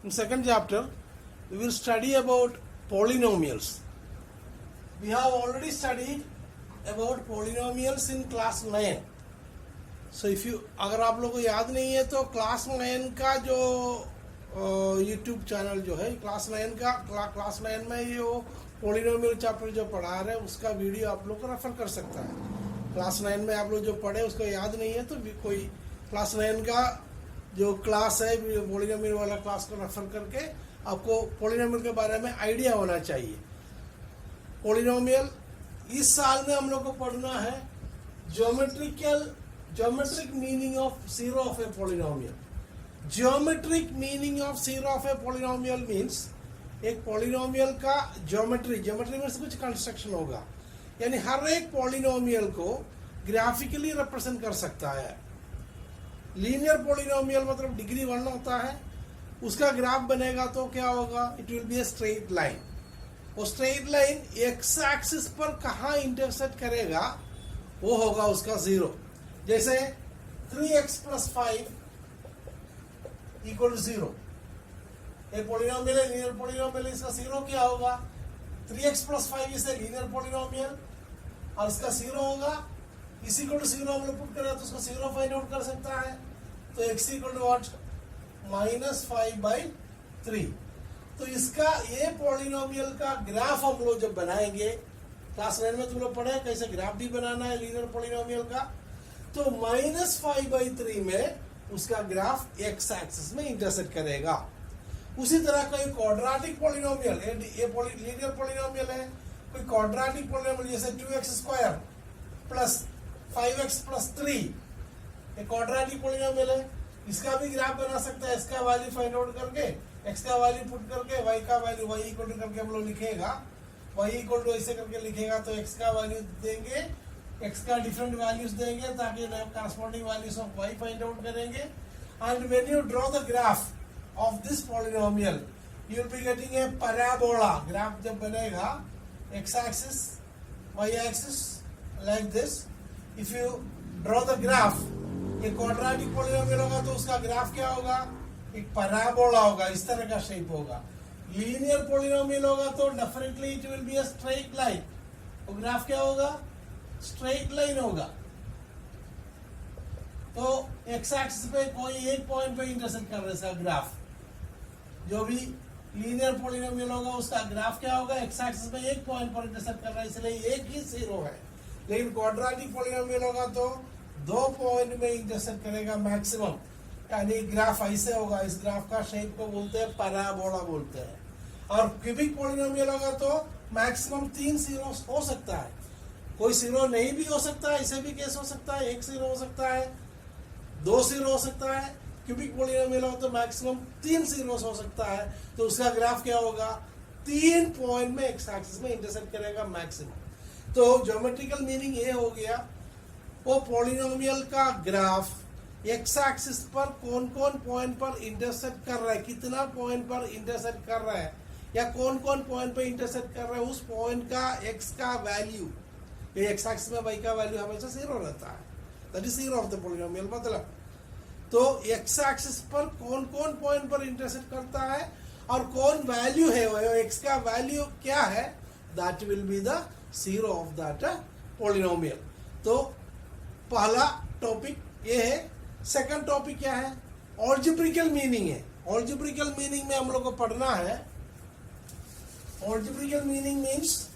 In second chapter, we will study about polynomials. We have already studied about polynomials in class 9. So if you अगर आप लोगों को याद नहीं है तो क्लास 9 का जो यूट्यूब चैनल जो है क्लास 9 में ये पोलिनोमियल चैप्टर जो पढ़ा रहे हैं उसका वीडियो आप लोग को रेफर कर सकता है। क्लास 9 में आप लोग जो पढ़े उसको याद नहीं है तो कोई क्लास 9 का जो क्लास है पोलिनोमियल वाला क्लास को रेफर करके आपको पोलिनोमियल के बारे में आइडिया होना चाहिए। पोलिनोमियल इस साल में हम लोग को पढ़ना है geometric meaning of zero of A polynomial. Geometric meaning of zero of A polynomial means एक पोलिनोमियल का ज्योमेट्री में से कुछ कंस्ट्रक्शन होगा, यानी हर एक पोलिनोमियल को ग्राफिकली रिप्रेजेंट कर सकता है। लीनियर पोलिनोमियल मतलब डिग्री 1 होता है, उसका ग्राफ बनेगा तो क्या होगा, it will be a straight line. वो स्ट्रेट लाइन एक्स एक्सिस पर कहाँ इंटरसेक्ट करेगा वो होगा उसका 0। जैसे 3x + 5 = 0 एक पोलिनोमियल है, लीनियर पोलिनोमियल, इसका 0 क्या होगा, 3x + 5 is a linear polynomial और इसका 0 होगा। इसी को 0 हम लोग पुट करें तो उसका 0 फाइंड आउट कर सकता है। तो x = -5/3। तो इसका ये पोलिनोमियल का ग्राफ हम लोग जब बनाएंगे, क्लास 9 में तुम लोग पढ़े कैसे ग्राफ भी बनाना है लीनियर पोलिनोमियल का, तो -5/3 में उसका ग्राफ x एक्सिस में इंटरसेक्ट करेगा। उसी तरह कोई क्वाड्रेटिक पोलिनोमियल, ये लीनियर पोलिनोमियल है, कोई क्वाड्रेटिक पोलिनोमियल जैसे 2x² + 5x + 3 एक क्वाड्रेटिक पोलिनोमियल है, इसका भी ग्राफ बना सकता है। इसका वैल्यू फाइंड आउट करके x का वैल्यू पुट करके y का वैल्यू y इक्वल करके हम लोग लिखेगा, y इक्वल टू ऐसे करके लिखेगा तो x का वैल्यू देंगे, x का डिफरेंट वैल्यूज देंगे ताकि corresponding values of y find out करेंगे। And when you draw the graph of this polynomial you will be getting a parabola। Graph जब बनेगा x axis y axis like this, if you draw the graph, ये quadratic polynomial होगा तो उसका graph क्या होगा, एक parabola होगा, इस तरह का शेप होगा। linear polynomial होगा तो definitely it will be a straight line, तो ग्राफ क्या होगा, straight line होगा। तो x axis पे कोई एक पॉइंट पे इंटरसेक्ट कर रहा है इसका ग्राफ। जो भी लीनियर पोलिनोमियल होगा उसका ग्राफ क्या होगा, एक्स एक्सिस में एक पॉइंट पर इंटरसेक्ट कर रहा है, इसलिए एक ही 0 है। लेकिन क्वाड्रेटिक पोलिनोमियल होगा तो 2 पॉइंट में इंटरसेक्ट करेगा मैक्सिमम, यानी ग्राफ ऐसे होगा। इस ग्राफ का शेप को बोलते हैं पैराबोला बोलते हैं। और क्यूबिक पोलिनोमियल होगा तो मैक्सिमम 3 0 हो सकता है, कोई 0 नहीं भी हो सकता है, ऐसे भी केस हो सकता है, 1 0 हो सकता है, 2 0 हो सकता है। क्यूबिक पोलिनोमियल हो तो मैक्सिमम 3 0 हो सकता है, तो उसका ग्राफ क्या होगा, 3 पॉइंट में एक्स एक्सिस में इंटरसेक्ट करेगा मैक्सिमम। तो ज्योमेट्रिकल मीनिंग ये हो गया, वो पोलिनोमियल का ग्राफ एक्स एक्सिस पर कौन कौन पॉइंट पर इंटरसेक्ट कर रहा है, कितना पॉइंट पर इंटरसेक्ट कर रहा है, या कौन कौन पॉइंट पर इंटरसेक्ट कर रहा है, उस पॉइंट का एक्स का वैल्यू, ये एक्स एक्सिस में वाई का वैल्यू हमेशा 0 रहता है, that is 0 of the polynomial. मतलब तो एक्स एक्सिस पर कौन कौन पॉइंट पर इंटरसेक्ट करता है और कौन वैल्यू है, वो एक्स का वैल्यू क्या है, that will be the 0 of that polynomial. तो पहला टॉपिक ये है। सेकंड टॉपिक क्या है, ऑल्जेब्रिकल मीनिंग है। ऑल्जेब्रिकल मीनिंग में हम लोग को पढ़ना है, algebraic meaning means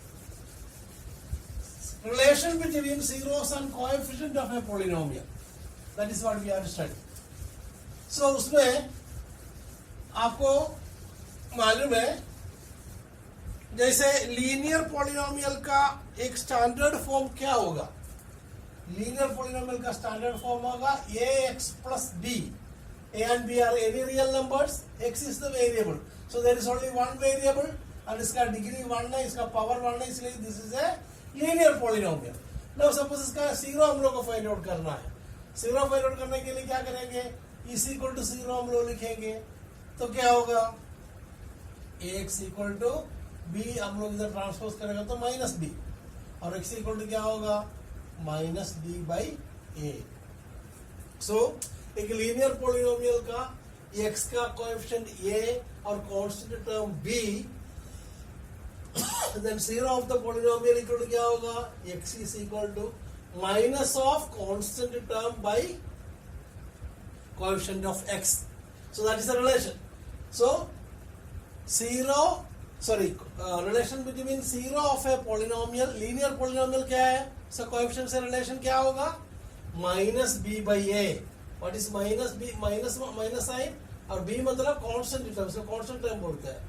relation between zeros and coefficient of a polynomial, that is what we are studying। so उसमें आपको मालूम है जैसे लीनियर पोलिनोमियल का एक स्टैंडर्ड फॉर्म क्या होगा, लीनियर पोलिनोमियल का स्टैंडर्ड फॉर्म होगा ax + b, a and b are any real numbers, x is the variable, so there is only one variable और इसका डिग्री 1 है, इसका पावर 1 है, इसलिए this is a linear polynomial. Now suppose इसका 0 हम लोग को फाइंड आउट करना है। 0 फाइंड आउट करने के लिए क्या करेंगे, इज इक्वल टू 0 हम लोग लिखेंगे तो क्या होगा, x = b हम लोग इधर ट्रांसपोज करेंगे तो -b, और x = क्या होगा, -b/a। सो एक लीनियर पोलिनोमियल का x का कोएफिशिएंट a और constant term b, then zero of the polynomial equal to क्या होगा, x is equal to minus of constant term by coefficient of x. So that is the relation. So relation between zero of a polynomial, linear polynomial क्या है, so coefficient से relation क्या होगा, minus b by a. What is minus b? minus sign और b मतलब constant term, so constant term बोलते हैं,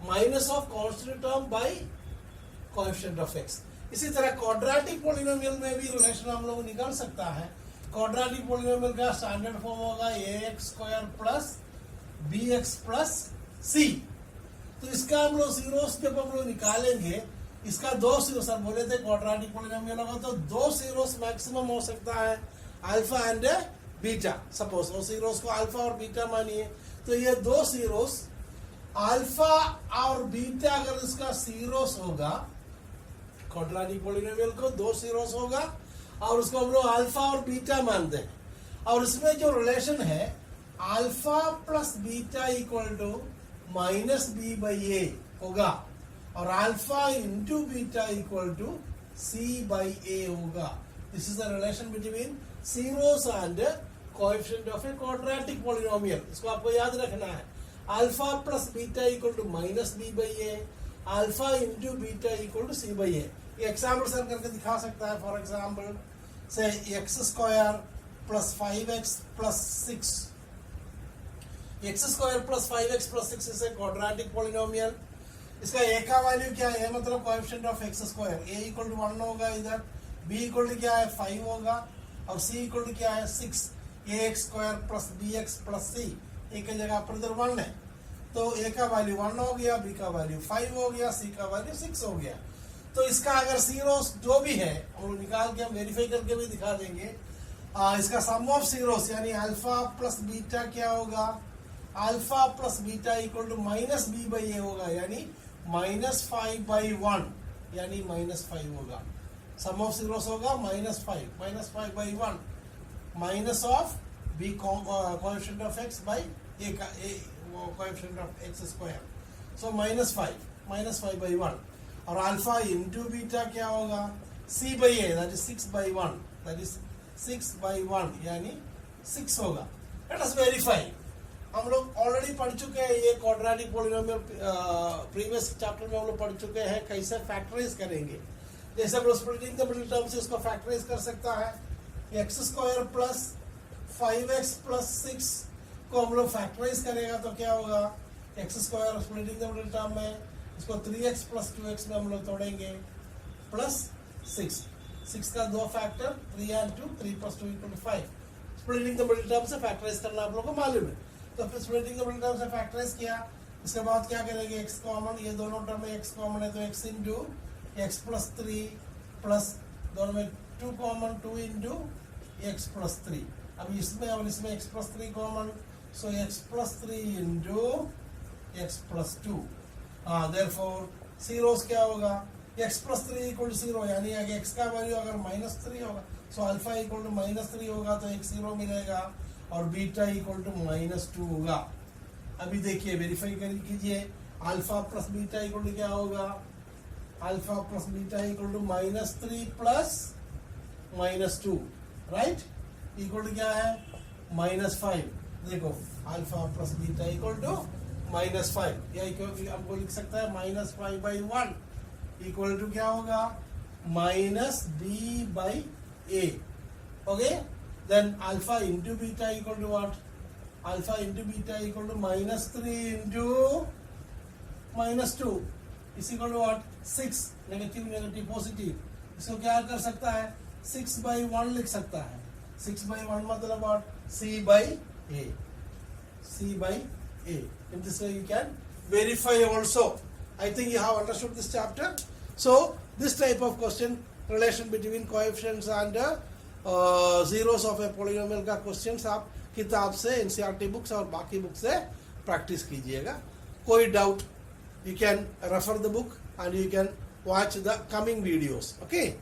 minus of constant term by coefficient of x. इसी तरह quadratic polynomial में भी relation हम लोग निकाल सकता है. quadratic polynomial का स्टैंडर्ड फॉर्म होगा ax square plus bx plus c. तो इसका हम लोग जीरोस जब हम लोग निकालेंगे, इसका दो जीरोस, सर बोले थे क्वाड्रेटिक पॉलिनोमियल होगा तो दो जीरोस मैक्सिमम हो सकता है, अल्फा एंड बीटा. सपोज वो जीरोस को अल्फा और बीटा मानिए, तो ये दो जीरोस अल्फा और बीटा अगर इसका जीरोस होगा, क्वाड्रेटिक पॉलिनोमियल को दो जीरोस होगा और उसको हम लोग अल्फा और बीटा मानते हैं, और इसमें जो रिलेशन है alpha plus beta equal to minus B by A होगा, और alpha into beta equal to C by A होगा. This is the relation between zeros and coefficient of a quadratic polynomial. इसको आपको याद रखना है. Alpha plus beta equal to minus B by A, alpha into beta equal to C by A. ये example sir करके दिखा सकता है. फॉर एग्जाम्पल से X square plus 5x plus 6, x square plus 5x plus 6 is a quadratic polynomial. इसका a का value क्या है, मतलब coefficient of x square, a equal to 1 होगा, इधर b इक्वल टू क्या है 5 होगा, और c इक्वल टू क्या है 6. ax square plus bx plus c, a की जगह पर इधर 1 है, तो a का वैल्यू 1 हो गया, b का वैल्यू 5 हो गया, c का वैल्यू 6 हो गया. तो इसका अगर जीरोस जो भी है हम लोग निकाल के हम वेरीफाई करके भी दिखा देंगे. इसका सम ऑफ जीरोस यानी अल्फा प्लस बीटा क्या होगा, alpha plus beta equal to minus B by A होगा, यानी -5 by 1, यानी -5 होगा. सम ऑफ जीरोस होगा -5 by 1 minus of B coefficient of x by a का coefficient of x square, so -5 by 1, और अल्फा इंटू बीटा क्या होगा c by a, that is 6 by 1, that is 6 by 1 यानी 6 होगा. Let us verify. हम लोग already पढ़ चुके हैं ये क्वाड्रेटिक पॉलिनोमियल, प्रीवियस चैप्टर में हम लोग पढ़ चुके हैं कैसे फैक्टराइज करेंगे. जैसे हम लोग स्प्लिटिंग द मिडिल टर्म से इसको फैक्टराइज कर सकता है. X square plus 5x plus 6 को हम लोग फैक्टराइज करेगा तो क्या होगा, x square splitting the middle term में इसको 3x प्लस 2x में हम लोग तोड़ेंगे, प्लस 6 का दो factor 3 and 2, 3 plus 2 equal to 5. Splitting the middle term से फैक्टराइज करना आप लोगों को मालूम है. तो फिर स्प्लिटिंग द मिडिल टर्म से फैक्टराइज किया, इसके बाद क्या करेंगे, x कॉमन, ये दोनों टर्म में x कॉमन है तो x into x plus 3 plus दोनों में 2 कॉमन, 2 इंटू x प्लस 3. अब इसमें और इसमें x प्लस 3 कॉमन, सो x plus 3 into x plus 2. Therefore zeros क्या होगा, x प्लस 3 इक्वल टू 0, यानी अगर x का वैल्यू अगर -3 होगा, सो अल्फा इक्वल टू -3 होगा तो एक 0 मिलेगा, और बीटा इक्वल टू -2 होगा. अभी देखिए वेरीफाई कीजिए. Alpha plus beta equal to क्या होगा, alpha plus beta equal to -3 plus -2, right, equal to क्या है -5. देखो alpha plus beta equal to -5, या हमको लिख सकता है -5 by 1 इक्वल टू क्या होगा, -b by a. Okay, then alpha into beta equal to what, alpha into beta equal to -3 into -2 is equal to what, 6. Negative positive, इसको क्या कर सकता है 6 by 1 लिख सकता है. 6 by 1 मतलब what, c by a. In this way you can verify also. I think you have understood this chapter. So this type of question, relation between coefficients and zeros of a polynomial का questions आप किताब से, NCERT books और बाकी book से practice कीजिएगा. कोई doubt you can refer the book and you can watch the coming videos. Okay.